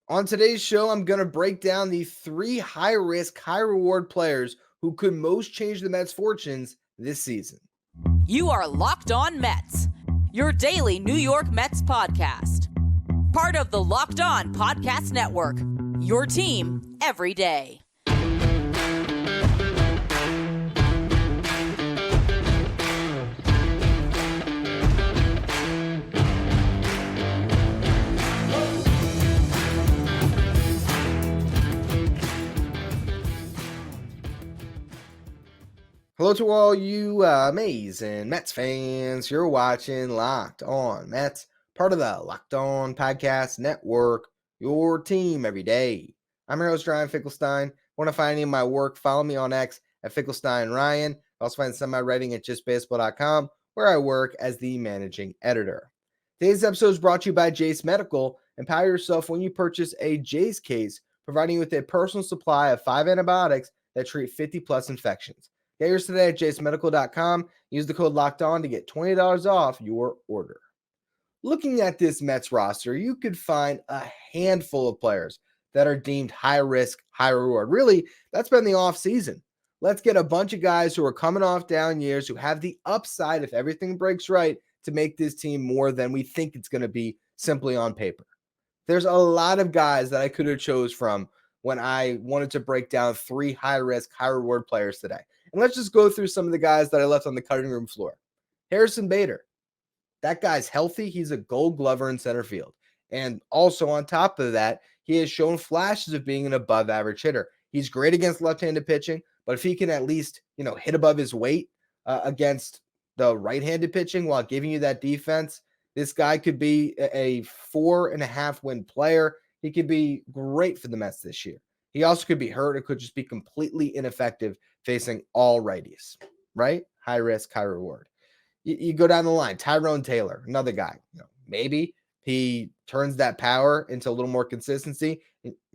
On today's show, I'm going to break down the 3 high-risk, high-reward players who could most change the Mets' fortunes this season. You are Locked On Mets, your daily New York Mets podcast. Part of the Locked On Podcast Network, your team every day. Hello to all you amazing Mets fans. You're watching Locked On Mets, part of the Locked On Podcast Network, your team every day. I'm your host, Ryan Finkelstein. Want to find any of my work? Follow me on X at Finkelstein Ryan. Also find some of my writing at justbaseball.com, where I work as the managing editor. Today's episode is brought to you by JCE Medical. Empower yourself when you purchase a Jace case, providing you with a personal supply of 5 antibiotics that treat 50-plus infections. Get yours today at jcemedical.com. Use the code LOCKEDON to get $20 off your order. Looking at this Mets roster, you could find a handful of players that are deemed high risk, high reward. Really, that's been the offseason. Let's get a bunch of guys who are coming off down years, who have the upside, if everything breaks right, to make this team more than we think it's going to be simply on paper. There's a lot of guys that I could have chose from when I wanted to break down 3 high risk, high reward players today. And let's just go through some of the guys that I left on the cutting room floor. Harrison Bader. That guy's healthy. He's a Gold Glover in center field. And also on top of that, he has shown flashes of being an above average hitter. He's great against left-handed pitching, but if he can at least, hit above his weight against the right-handed pitching while giving you that defense, this guy could be a 4.5 win player. He could be great for the Mets this year. He also could be hurt. It could just be completely ineffective facing all righties, right? High risk, high reward. You go down the line. Tyrone Taylor, another guy. Maybe he turns that power into a little more consistency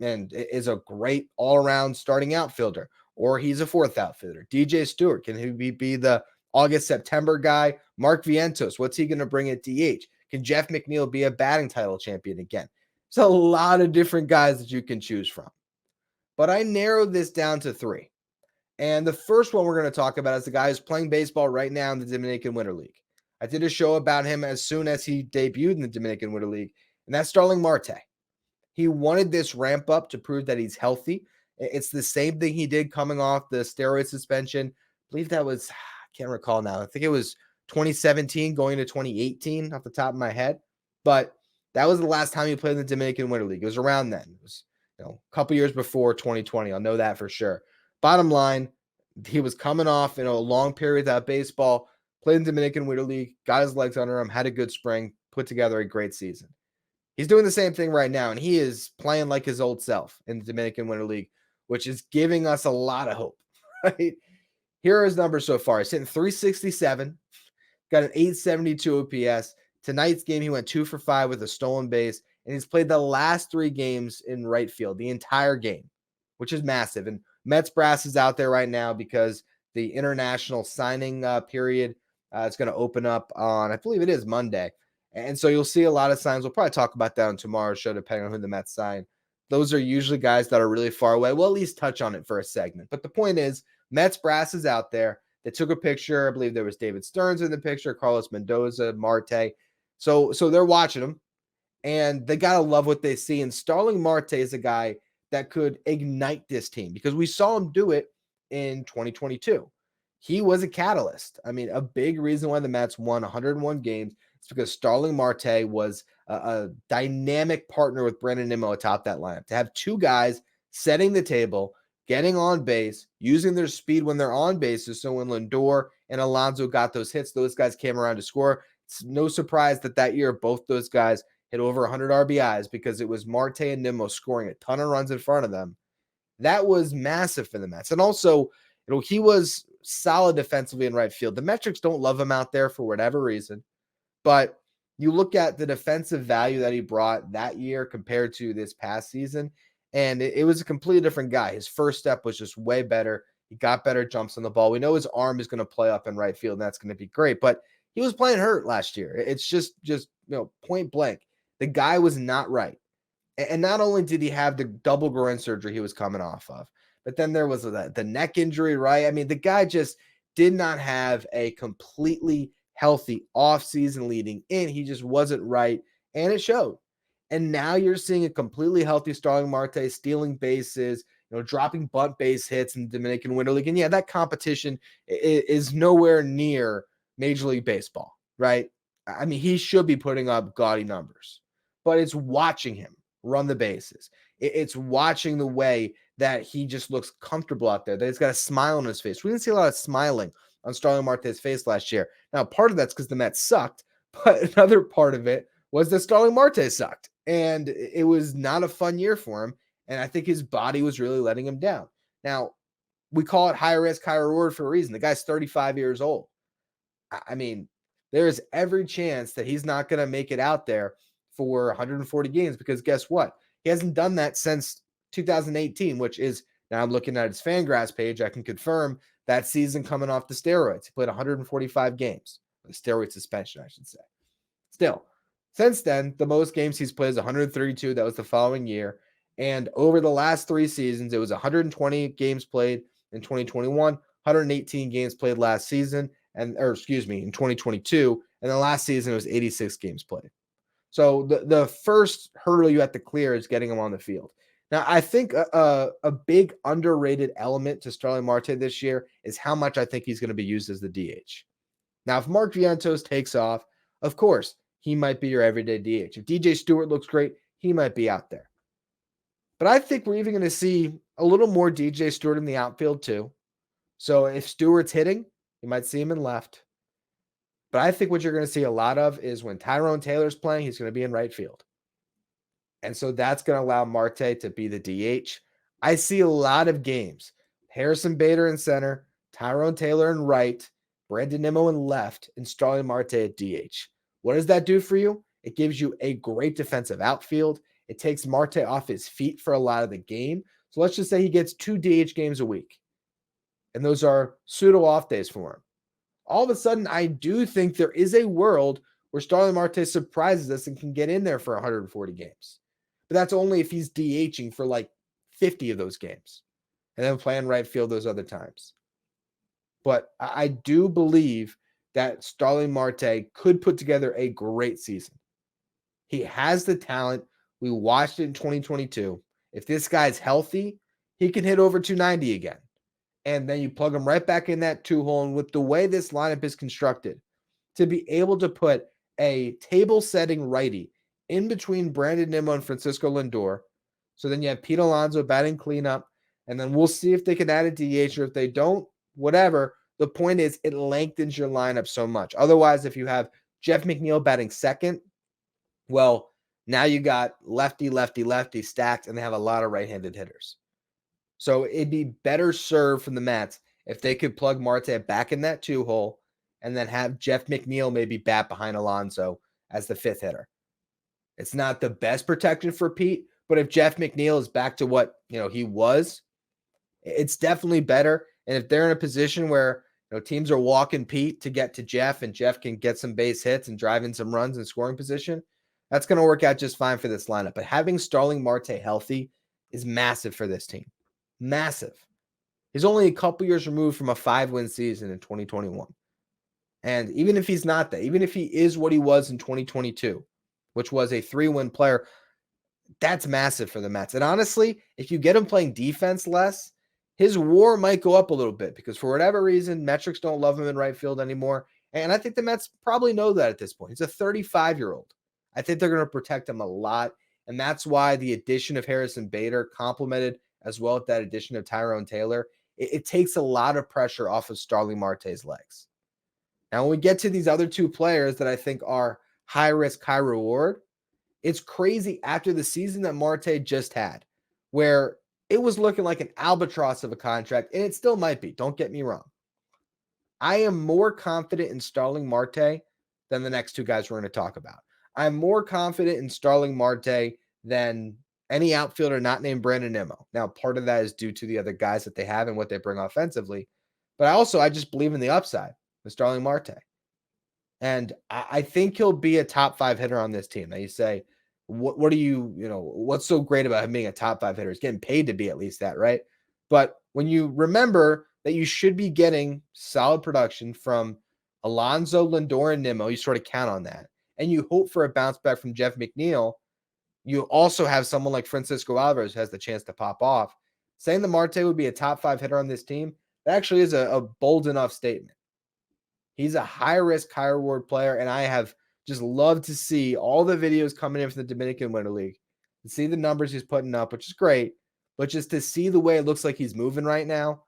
and is a great all-around starting outfielder, or he's a 4th outfielder. DJ Stewart, can he be the August, September guy? Mark Vientos, what's he going to bring at DH? Can Jeff McNeil be a batting title champion again? There's a lot of different guys that you can choose from. But I narrowed this down to 3. And the first one we're going to talk about is the guy who's playing baseball right now in the Dominican Winter League. I did a show about him as soon as he debuted in the Dominican Winter League, and that's Starling Marte. He wanted this ramp up to prove that he's healthy. It's the same thing he did coming off the steroid suspension. I believe that was, I can't recall now. I think it was 2017 going to 2018 off the top of my head. But that was the last time he played in the Dominican Winter League. It was around then. It was a couple years before 2020. I'll know that for sure. Bottom line, he was coming off a long period without baseball, played in the Dominican Winter League, got his legs under him, had a good spring, put together a great season. He's doing the same thing right now, and he is playing like his old self in the Dominican Winter League, which is giving us a lot of hope, right? Here are his numbers so far. He's hitting .367, got an .872 OPS. Tonight's game, he went 2 for 5 with a stolen base, and he's played the last 3 games in right field, the entire game, which is massive. And Mets brass is out there right now because the international signing period is going to open up on, I believe it is Monday. And so you'll see a lot of signs. We'll probably talk about that on tomorrow's show, depending on who the Mets sign. Those are usually guys that are really far away. We'll at least touch on it for a segment. But the point is, Mets brass is out there. They took a picture. I believe there was David Stearns in the picture, Carlos Mendoza, Marte. So they're watching them, and they got to love what they see. And Starling Marte is a guy that could ignite this team because we saw him do it in 2022. He was a catalyst. I mean, a big reason why the Mets won 101 games is because Starling Marte was a dynamic partner with Brandon Nimmo atop that lineup. To have 2 guys setting the table, getting on base, using their speed when they're on bases. So when Lindor and Alonso got those hits, those guys came around to score. It's no surprise that year, both those guys hit over 100 RBIs because it was Marte and Nimmo scoring a ton of runs in front of them. That was massive for the Mets. And also, he was solid defensively in right field. The metrics don't love him out there for whatever reason, but you look at the defensive value that he brought that year compared to this past season, and it was a completely different guy. His first step was just way better. He got better jumps on the ball. We know his arm is going to play up in right field, and that's going to be great, but he was playing hurt last year. It's just point blank. The guy was not right. And not only did he have the double groin surgery he was coming off of, but then there was the neck injury, right? I mean, the guy just did not have a completely healthy offseason leading in. He just wasn't right, and it showed. And now you're seeing a completely healthy Starling Marte stealing bases, dropping bunt base hits in the Dominican Winter League. And yeah, that competition is nowhere near Major League Baseball, right? I mean, he should be putting up gaudy numbers, but it's watching him run the bases. It's watching the way that he just looks comfortable out there, that he's got a smile on his face. We didn't see a lot of smiling on Starling Marte's face last year. Now, part of that's because the Mets sucked, but another part of it was that Starling Marte sucked, and it was not a fun year for him, and I think his body was really letting him down. Now, we call it high risk, high reward for a reason. The guy's 35 years old. I mean, there's every chance that he's not going to make it out there for 140 games because guess what? He hasn't done that since 2018, which is, now I'm looking at his Fangraphs page, I can confirm that season coming off the steroids. He played 145 games, the steroid suspension, I should say. Still, since then, the most games he's played is 132. That was the following year. And over the last 3 seasons, it was 120 games played in 2021, 118 games played last season, in 2022. And the last season, it was 86 games played. So the first hurdle you have to clear is getting him on the field. Now, I think a big underrated element to Starling Marte this year is how much I think he's going to be used as the DH. Now, if Mark Vientos takes off, of course, he might be your everyday DH. If DJ Stewart looks great, he might be out there. But I think we're even going to see a little more DJ Stewart in the outfield too. So if Stewart's hitting, you might see him in left. But I think what you're going to see a lot of is when Tyrone Taylor's playing, he's going to be in right field. And so that's going to allow Marte to be the DH. I see a lot of games. Harrison Bader in center, Tyrone Taylor in right, Brandon Nimmo in left, and Starling Marte at DH. What does that do for you? It gives you a great defensive outfield. It takes Marte off his feet for a lot of the game. So let's just say he gets 2 DH games a week. And those are pseudo off days for him. All of a sudden, I do think there is a world where Starling Marte surprises us and can get in there for 140 games. But that's only if he's DHing for like 50 of those games and then playing right field those other times. But I do believe that Starling Marte could put together a great season. He has the talent. We watched it in 2022. If this guy's healthy, he can hit over 290 again. And then you plug him right back in that 2-hole. And with the way this lineup is constructed, to be able to put a table-setting righty in between Brandon Nimmo and Francisco Lindor. So then you have Pete Alonso batting cleanup. And then we'll see if they can add a DH, or if they don't, whatever. The point is, it lengthens your lineup so much. Otherwise, if you have Jeff McNeil batting second, well, now you got lefty, lefty, lefty stacked, and they have a lot of right-handed hitters. So it'd be better served from the Mets if they could plug Marte back in that 2-hole and then have Jeff McNeil maybe bat behind Alonso as the 5th hitter. It's not the best protection for Pete, but if Jeff McNeil is back to what he was, it's definitely better. And if they're in a position where teams are walking Pete to get to Jeff, and Jeff can get some base hits and drive in some runs in scoring position, that's going to work out just fine for this lineup. But having Starling Marte healthy is massive for this team. Massive. He's only a couple years removed from a 5-win season in 2021. And even if he's not that, even if he is what he was in 2022, which was a 3-win player, that's massive for the Mets. And honestly, if you get him playing defense less, his WAR might go up a little bit because for whatever reason, metrics don't love him in right field anymore. And I think the Mets probably know that at this point. He's a 35-year-old. I think they're going to protect him a lot. And that's why the addition of Harrison Bader, complemented as well with that addition of Tyrone Taylor, it takes a lot of pressure off of Starling Marte's legs. Now, when we get to these other 2 players that I think are high risk, high reward, it's crazy after the season that Marte just had, where it was looking like an albatross of a contract, and it still might be. Don't get me wrong. I am more confident in Starling Marte than the next 2 guys we're going to talk about. I'm more confident in Starling Marte than any outfielder not named Brandon Nimmo. Now, part of that is due to the other guys that they have and what they bring offensively. But I just believe in the upside with Starling Marte. And I think he'll be a top 5 hitter on this team. Now you say, what do what's so great about him being a top 5 hitter? He's getting paid to be at least that, right? But when you remember that you should be getting solid production from Alonso, Lindor, and Nimmo, you sort of count on that. And you hope for a bounce back from Jeff McNeil. You also have someone like Francisco Alvarez who has the chance to pop off. Saying that Marte would be a top 5 hitter on this team, that actually is a bold enough statement. He's a high-risk, high-reward player, and I have just loved to see all the videos coming in from the Dominican Winter League and see the numbers he's putting up, which is great, but just to see the way it looks like he's moving right now,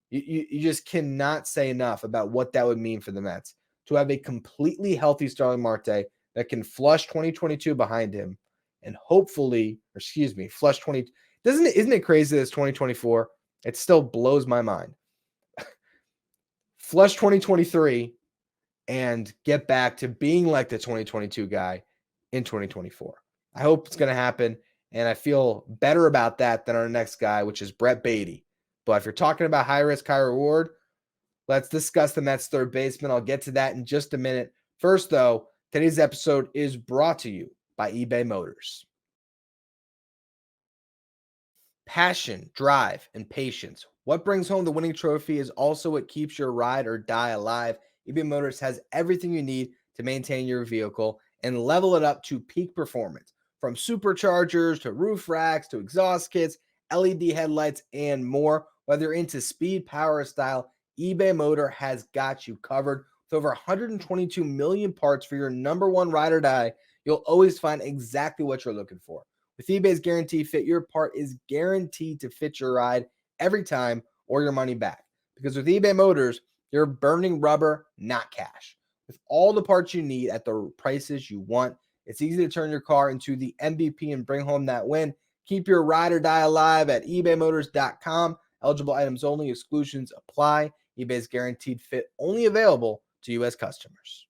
you just cannot say enough about what that would mean for the Mets to have a completely healthy Starling Marte that can flush 2022 behind him and hopefully, flush 20. Isn't it crazy that it's 2024? It still blows my mind. Flush 2023 and get back to being like the 2022 guy in 2024. I hope it's going to happen, and I feel better about that than our next guy, which is Brett Baty. But if you're talking about high risk, high reward, let's discuss the Mets third baseman. I'll get to that in just a minute. First, though, today's episode is brought to you by eBay Motors. Passion, drive, and patience. What brings home the winning trophy is also what keeps your ride or die alive. eBay Motors has everything you need to maintain your vehicle and level it up to peak performance. From superchargers to roof racks to exhaust kits, LED headlights, and more. Whether you're into speed, power, or style, eBay Motor has got you covered. With over 122 million parts for your number one ride or die, you'll always find exactly what you're looking for. With eBay's Guaranteed Fit, your part is guaranteed to fit your ride every time or your money back. Because with eBay Motors, you're burning rubber, not cash. With all the parts you need at the prices you want, it's easy to turn your car into the MVP and bring home that win. Keep your ride or die alive at ebaymotors.com. Eligible items only. Exclusions apply. eBay's Guaranteed Fit only available to U.S. customers.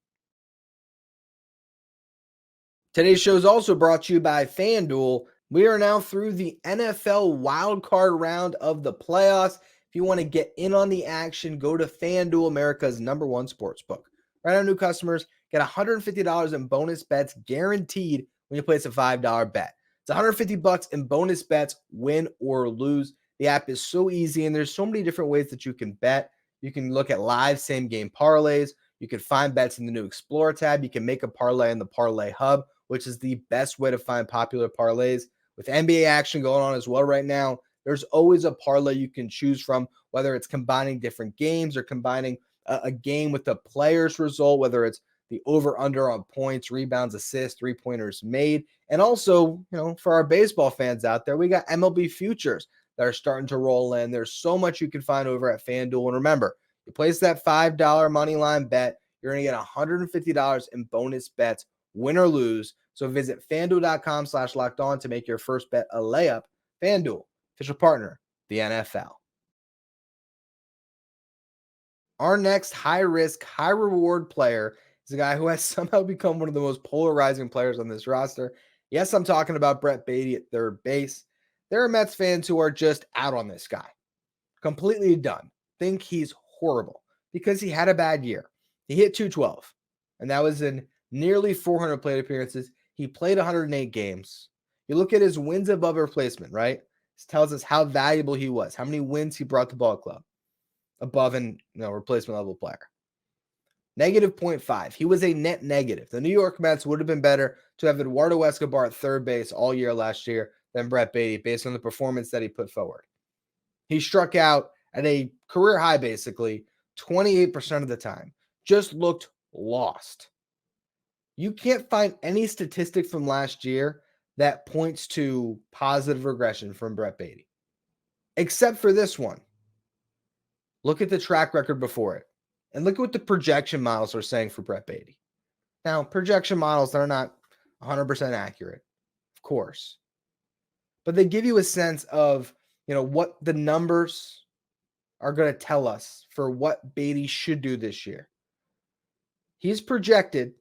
Today's show is also brought to you by FanDuel. We are now through the NFL wildcard round of the playoffs. If you want to get in on the action, go to FanDuel, America's #1 sportsbook. Right now, new customers get $150 in bonus bets guaranteed when you place a $5 bet. It's $150 in bonus bets, win or lose. The app is so easy, and there's so many different ways that you can bet. You can look at live same-game parlays. You can find bets in the new Explore tab. You can make a parlay in the Parlay Hub, which is the best way to find popular parlays. With NBA action going on as well right now, there's always a parlay you can choose from, whether it's combining different games or combining a game with the player's result, whether it's the over-under on points, rebounds, assists, three-pointers made. And also, for our baseball fans out there, we got MLB futures that are starting to roll in. There's so much you can find over at FanDuel. And remember, you place that $5 money line bet, you're going to get $150 in bonus bets, win or lose. So visit FanDuel.com/lockedon to make your first bet a layup. FanDuel, official partner, the NFL. Our next high-risk, high-reward player is a guy who has somehow become one of the most polarizing players on this roster. Yes, I'm talking about Brett Baty at third base. There are Mets fans who are just out on this guy. Completely done. Think he's horrible because he had a bad year. He hit .212, and that was in nearly 400 plate appearances. He played 108 games. You look at his wins above replacement, right? This tells us how valuable he was, how many wins he brought the ball club above and replacement level player. -0.5. He was a net negative. The New York Mets would have been better to have Eduardo Escobar at third base all year last year than Brett Baty based on the performance that he put forward. He struck out at a career high, basically, 28% of the time. Just looked lost. You can't find any statistic from last year that points to positive regression from Brett Baty, except for this one. Look at the track record before it, and look at what the projection models are saying for Brett Baty. Now, projection models, they're not 100% accurate, of course, but they give you a sense of, what the numbers are going to tell us for what Baty should do this year. He's projected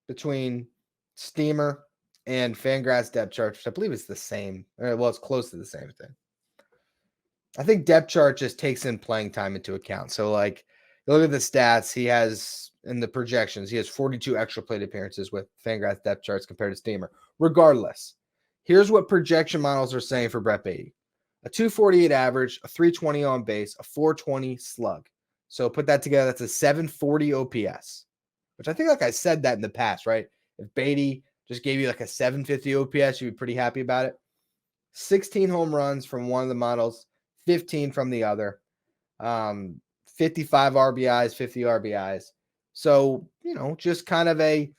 between Steamer and Fangraphs depth chart, which I believe is the same. Well, it's close to the same thing. I think depth chart just takes in playing time into account. So, you look at the stats he has in the projections. He has 42 extra plate appearances with Fangraphs depth charts compared to Steamer. Regardless, here's what projection models are saying for Brett Baty. A 248 average, a 320 on base, a 420 slug. So put that together, that's a 740 OPS, which I think like I said that in the past, right? If Baty just gave you like a 750 OPS, you'd be pretty happy about it. 16 home runs from one of the models, 15 from the other. 55 RBIs, 50 RBIs. So, just kind of a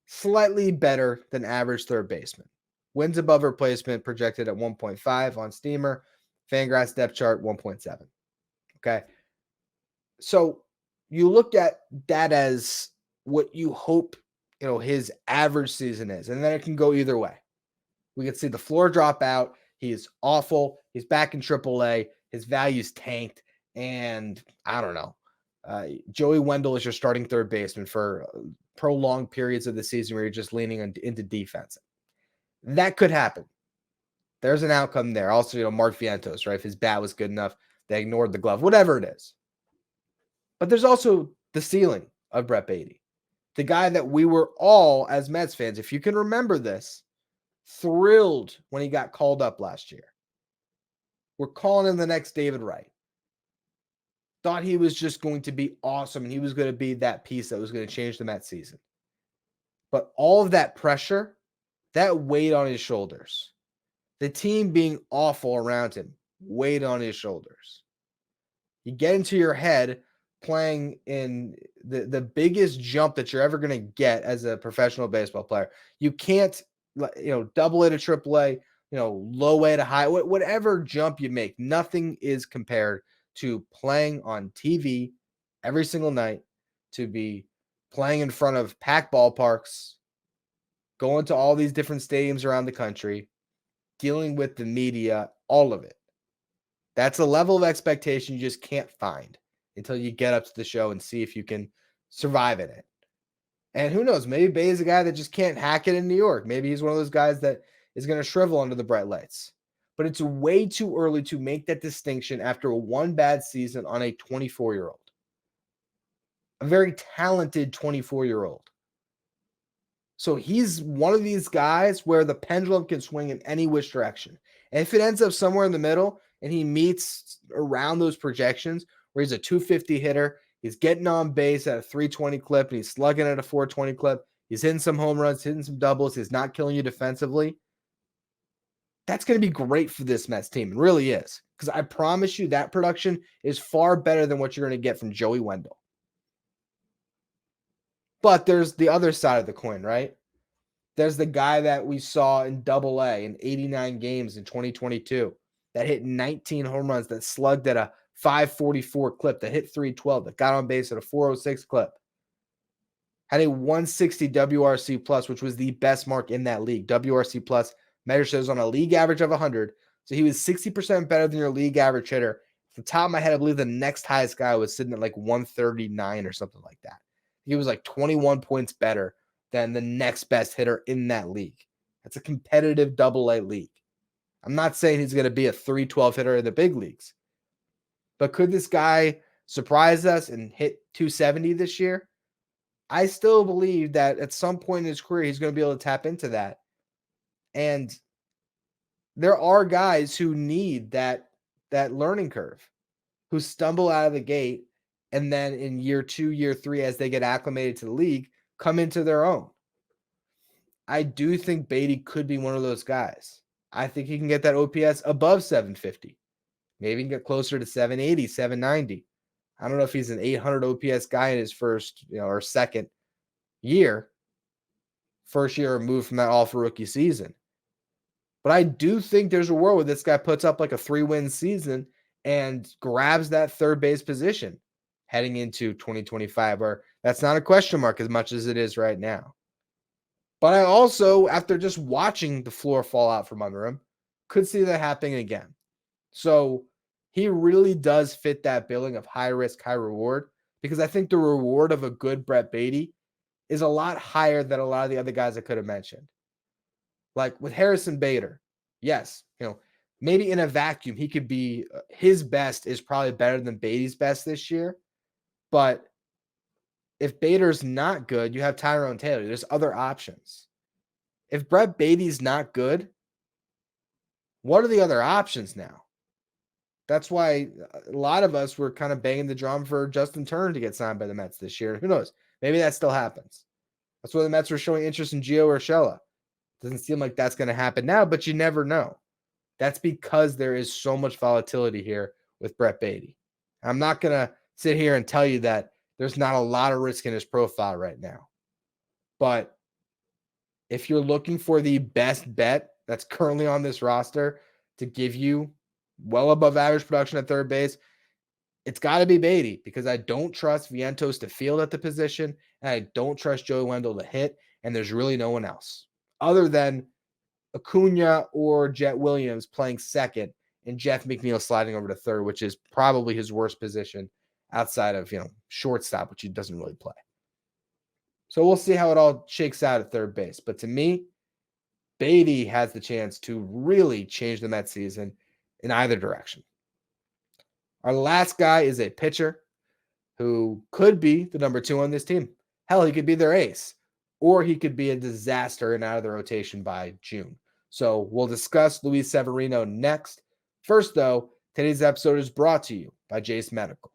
slightly better than average third baseman. Wins above replacement projected at 1.5 on Steamer. Fangraphs depth chart 1.7. Okay. So you look at that as what you hope, his average season is, and then it can go either way. We can see the floor drop out. He's awful. He's back in AAA. His value's tanked. And I don't know. Joey Wendell is your starting third baseman for prolonged periods of the season where you're just leaning into defense. That could happen. There's an outcome there. Also, Mark Vientos, right? If his bat was good enough, they ignored the glove, whatever it is. But there's also the ceiling of Brett Baty, the guy that we were all, as Mets fans, if you can remember this, thrilled when he got called up last year. We're calling him the next David Wright. Thought he was just going to be awesome and he was going to be that piece that was going to change the Mets season. But all of that pressure, that weighed on his shoulders. The team being awful around him weighed on his shoulders. You get into your head playing in the biggest jump that you're ever going to get as a professional baseball player. You can't, double A to triple A, low A to high, whatever jump you make, nothing is compared to playing on TV every single night, to be playing in front of packed ballparks, going to all these different stadiums around the country, dealing with the media, all of it. That's a level of expectation you just can't find until you get up to the show and see if you can survive in it. And who knows, maybe Bay is a guy that just can't hack it in New York. Maybe he's one of those guys that is going to shrivel under the bright lights. But it's way too early to make that distinction after one bad season on a 24-year-old. A very talented 24-year-old. So he's one of these guys where the pendulum can swing in any which direction. And if it ends up somewhere in the middle and he meets around those projections where he's a 250 hitter, he's getting on base at a 320 clip, and he's slugging at a 420 clip, he's hitting some home runs, hitting some doubles, he's not killing you defensively, that's going to be great for this Mets team. It really is. Because I promise you that production is far better than what you're going to get from Joey Wendell. But there's the other side of the coin, right? There's the guy that we saw in Double A in 89 games in 2022 that hit 19 home runs, that slugged at a 544 clip, that hit 312, that got on base at a 406 clip, had a 160 WRC plus, which was the best mark in that league. WRC plus measures those on a league average of 100. So he was 60% better than your league average hitter. At the top of my head, I believe the next highest guy was sitting at like 139 or something like that. He was like 21 points better than the next best hitter in that league. That's a competitive Double A league. I'm not saying he's going to be a 312 hitter in the big leagues. But could this guy surprise us and hit 270 this year? I still believe that at some point in his career, he's going to be able to tap into that. And there are guys who need that learning curve, who stumble out of the gate, and then in year 2, year 3, as they get acclimated to the league, come into their own. I do think Baty could be one of those guys. I think he can get that OPS above 750. Maybe he can get closer to 780, 790. I don't know if he's an 800 OPS guy in his first, or second year. First year removed from that awful rookie season. But I do think there's a world where this guy puts up like a 3-win season and grabs that third base position heading into 2025, where that's not a question mark as much as it is right now. But I also, after just watching the floor fall out from under him, could see that happening again. So he really does fit that billing of high risk, high reward, because I think the reward of a good Brett Baty is a lot higher than a lot of the other guys I could have mentioned. Like with Harrison Bader, yes, maybe in a vacuum, he could be, his best is probably better than Baty's best this year. But if Bader's not good, you have Tyrone Taylor. There's other options. if Brett Baty's not good, what are the other options now? That's why a lot of us were kind of banging the drum for Justin Turner to get signed by the Mets this year. Who knows? Maybe that still happens. That's why the Mets were showing interest in Gio Urshela. Doesn't seem like that's going to happen now, but you never know. That's because there is so much volatility here with Brett Baty. I'm not going to sit here and tell you that there's not a lot of risk in his profile right now. But if you're looking for the best bet that's currently on this roster to give you well above average production at third base, it's got to be Baty, because I don't trust Vientos to field at the position, and I don't trust Joey Wendell to hit, and there's really no one else other than Acuna or Jet Williams playing second and Jeff McNeil sliding over to third, which is probably his worst position outside of, shortstop, which he doesn't really play. So we'll see how it all shakes out at third base. But to me, Baty has the chance to really change the Mets season in either direction. Our last guy is a pitcher who could be the number 2 on this team. Hell, he could be their ace, or he could be a disaster and out of the rotation by June. So we'll discuss Luis Severino next. First, though, today's episode is brought to you by JCE Medical.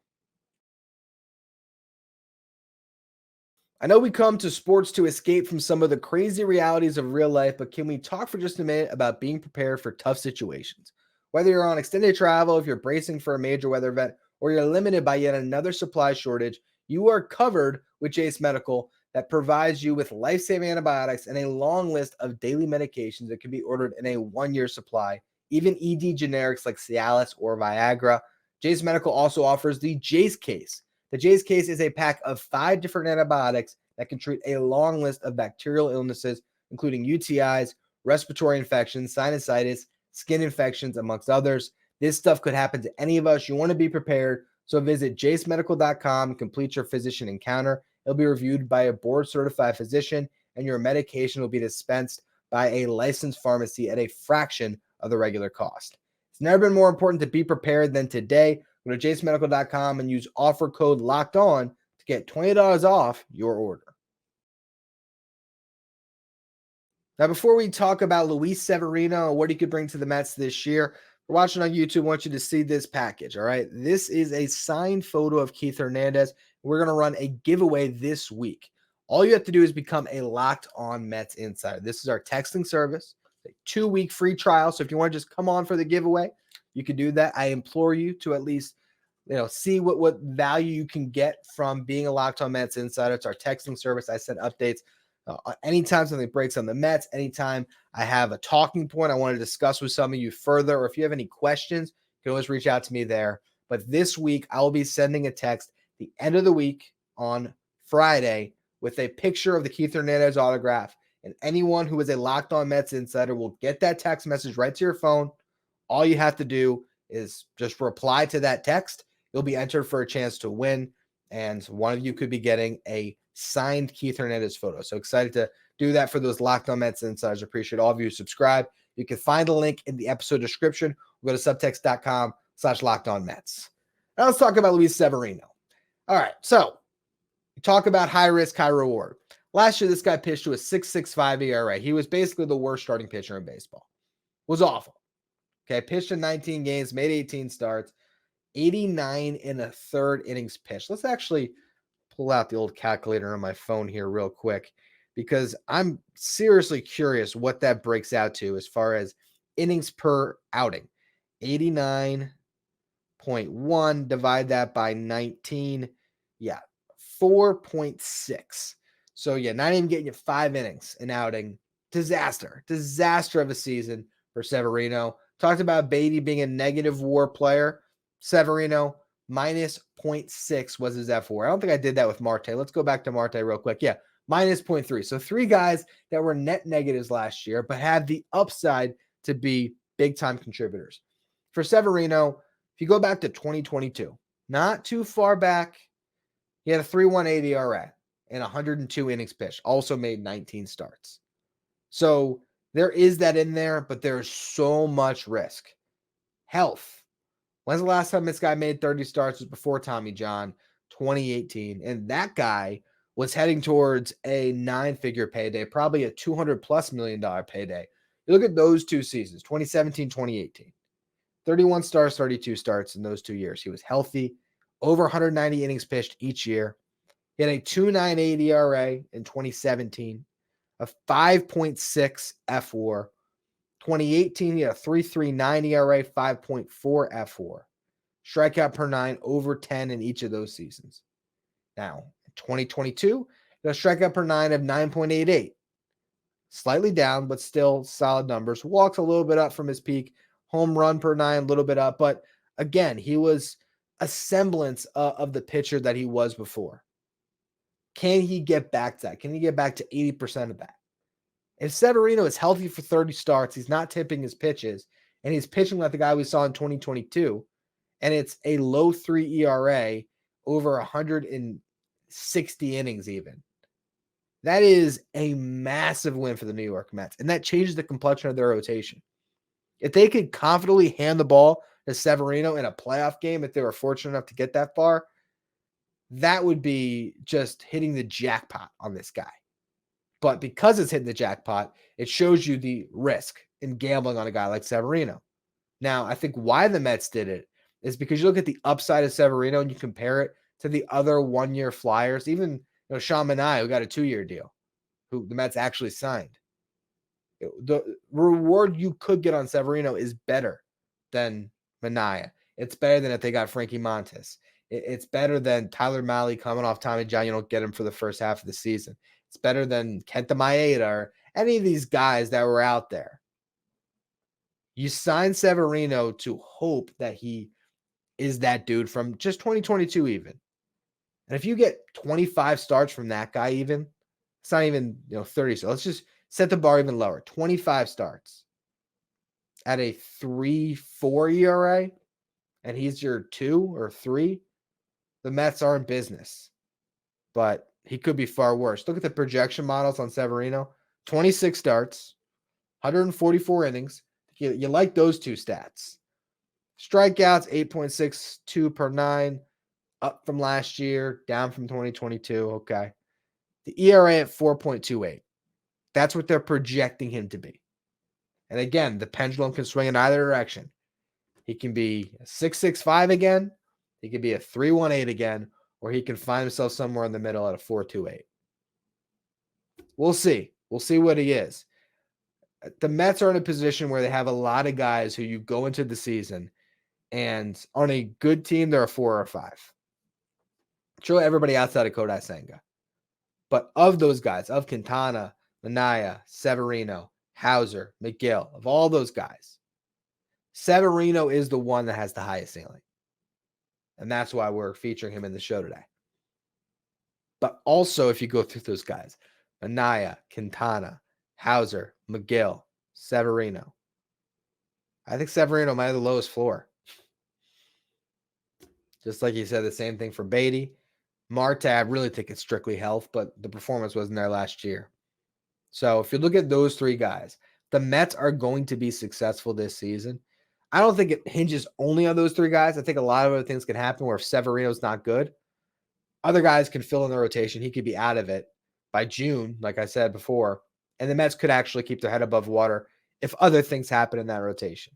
I know we come to sports to escape from some of the crazy realities of real life, but can we talk for just a minute about being prepared for tough situations? Whether you're on extended travel, if you're bracing for a major weather event, or you're limited by yet another supply shortage, you are covered with JCE Medical that provides you with life-saving antibiotics and a long list of daily medications that can be ordered in a 1-year supply, even ED generics like Cialis or Viagra. JCE Medical also offers the Jace Case. The Jace Case is a pack of 5 different antibiotics that can treat a long list of bacterial illnesses, including UTIs, respiratory infections, sinusitis, skin infections, amongst others. This stuff could happen to any of us. You want to be prepared. So visit jacemedical.com and complete your physician encounter. It'll be reviewed by a board-certified physician, and your medication will be dispensed by a licensed pharmacy at a fraction of the regular cost. It's never been more important to be prepared than today. Go to jacemedical.com and use offer code LOCKEDON to get $20 off your order. Now, before we talk about Luis Severino and what he could bring to the Mets this year, if you're watching on YouTube, I want you to see this package, all right? This is a signed photo of Keith Hernandez. We're going to run a giveaway this week. All you have to do is become a Locked On Mets insider. This is our texting service, a 2-week free trial. So if you want to just come on for the giveaway, you can do that. I implore you to at least see what value you can get from being a Locked On Mets insider. It's our texting service. I send updates anytime something breaks on the Mets, anytime I have a talking point I want to discuss with some of you further, or if you have any questions, you can always reach out to me there. But this week, I will be sending a text the end of the week on Friday with a picture of the Keith Hernandez autograph, and anyone who is a Locked On Mets insider will get that text message right to your phone. All you have to do is just reply to that text. You'll be entered for a chance to win, and one of you could be getting a signed Keith Hernandez photo. So excited to do that for those Locked On Mets insiders. Appreciate all of you who subscribe. You can find the link in the episode description. We'll go to subtext.com/LockedOnMets. Now let's talk about Luis Severino. All right, so talk about high risk, high reward. Last year, this guy pitched to a 6.65 ERA. He was basically the worst starting pitcher in baseball. It was awful. Okay, pitched in 19 games, made 18 starts, 89 in a third innings pitched. Let's actually pull out the old calculator on my phone here real quick, because I'm seriously curious what that breaks out to as far as innings per outing. 89.1, divide that by 19. Yeah, 4.6. So yeah, not even getting you 5 innings an outing. Disaster of a season for Severino. Talked about Baty being a negative WAR player. Severino, minus 0.6 was his F4. I don't think I did that with Marte. Let's go back to Marte real quick. Yeah, minus 0.3. So 3 guys that were net negatives last year, but had the upside to be big-time contributors. For Severino, if you go back to 2022, not too far back, he had a 3.18 ERA and 102 innings pitched, also made 19 starts. So there is that in there, but there's so much risk. Health. When's the last time this guy made 30 starts? It was before Tommy John, 2018. And that guy was heading towards a 9-figure payday, probably a $200+ million payday. You look at those 2 seasons, 2017, 2018, 31 starts, 32 starts in those 2 years. He was healthy, over 190 innings pitched each year. He had a 2.98 ERA in 2017, a 5.6 FWAR. 2018, he had a 3.39 ERA, 5.4 FWAR. Strikeout per 9, over 10 in each of those seasons. Now, in 2022, a strikeout per 9 of 9.88. Slightly down, but still solid numbers. Walks a little bit up from his peak. Home run per 9, a little bit up. But again, he was a semblance of the pitcher that he was before. Can he get back to that? Can he get back to 80% of that? If Severino is healthy for 30 starts, he's not tipping his pitches, and he's pitching like the guy we saw in 2022, and it's a low 3 ERA, over 160 innings even. That is a massive win for the New York Mets, and that changes the complexion of their rotation. If they could confidently hand the ball to Severino in a playoff game, if they were fortunate enough to get that far, that would be just hitting the jackpot on this guy. But because it's hitting the jackpot, it shows you the risk in gambling on a guy like Severino. Now, I think why the Mets did it is because you look at the upside of Severino and you compare it to the other one-year flyers, even Sean Manaea, who got a 2-year deal, who the Mets actually signed. The reward you could get on Severino is better than Manaea. It's better than if they got Frankie Montas. It's better than Tyler Mahle coming off Tommy John. You don't get him for the first half of the season. It's better than Kenta Maeda or any of these guys that were out there. You sign Severino to hope that he is that dude from just 2022 even. And if you get 25 starts from that guy even, it's not even 30. So let's just set the bar even lower. 25 starts at a 3.4 ERA, and he's your 2 or 3. The Mets are in business, but he could be far worse. Look at the projection models on Severino. 26 starts, 144 innings. You like those 2 stats. Strikeouts, 8.62 per 9, up from last year, down from 2022. Okay. The ERA at 4.28. That's what they're projecting him to be. And again, the pendulum can swing in either direction. He can be a 6.65 again. He could be a 3.18 again, or he can find himself somewhere in the middle at a 4.28. We'll see. We'll see what he is. The Mets are in a position where they have a lot of guys who you go into the season, and on a good team, they're a 4 or 5. Sure, everybody outside of Kodai Senga. But of those guys, of Quintana, Manaea, Severino, Hauser, McGill, of all those guys, Severino is the one that has the highest ceiling. And that's why we're featuring him in the show today. But also, if you go through those guys, Manaea, Quintana, Hauser, McGill, Severino, I think Severino might have the lowest floor. Just like you said, the same thing for Batty. Marte, I really think it's strictly health, but the performance wasn't there last year. So if you look at those 3 guys, the Mets are going to be successful this season. I don't think it hinges only on those 3 guys. I think a lot of other things can happen where if Severino's not good, other guys can fill in the rotation. He could be out of it by June, like I said before, and the Mets could actually keep their head above water if other things happen in that rotation.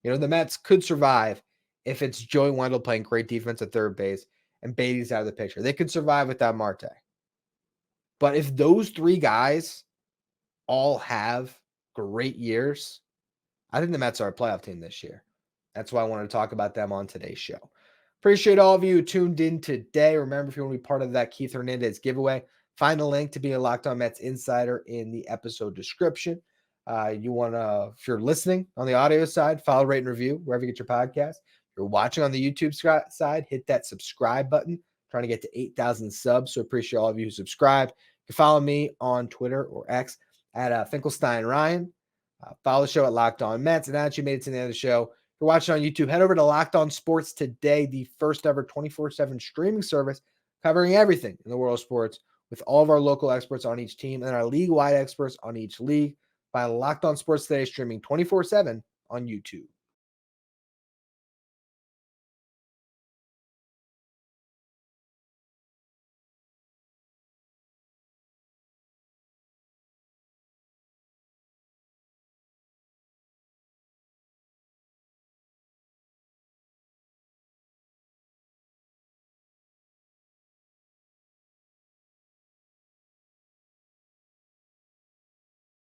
The Mets could survive if it's Joey Wendell playing great defense at third base and Baty's out of the picture. They could survive without Marte. But if those 3 guys all have great years, I think the Mets are a playoff team this year. That's why I wanted to talk about them on today's show. Appreciate all of you who tuned in today. Remember, if you want to be part of that Keith Hernandez giveaway, find a link to be a Locked On Mets insider in the episode description. If you're listening on the audio side, follow, rate, and review wherever you get your podcast. If you're watching on the YouTube side, hit that subscribe button. Trying to get to 8,000 subs, so appreciate all of you who subscribe. You can follow me on Twitter or X at Finkelstein Ryan. Follow the show at Locked On Mets. And now that you made it to the end of the show, if you're watching on YouTube, head over to Locked On Sports Today, the first ever 24/7 streaming service covering everything in the world of sports with all of our local experts on each team and our league-wide experts on each league. Find Locked On Sports Today streaming 24/7 on YouTube.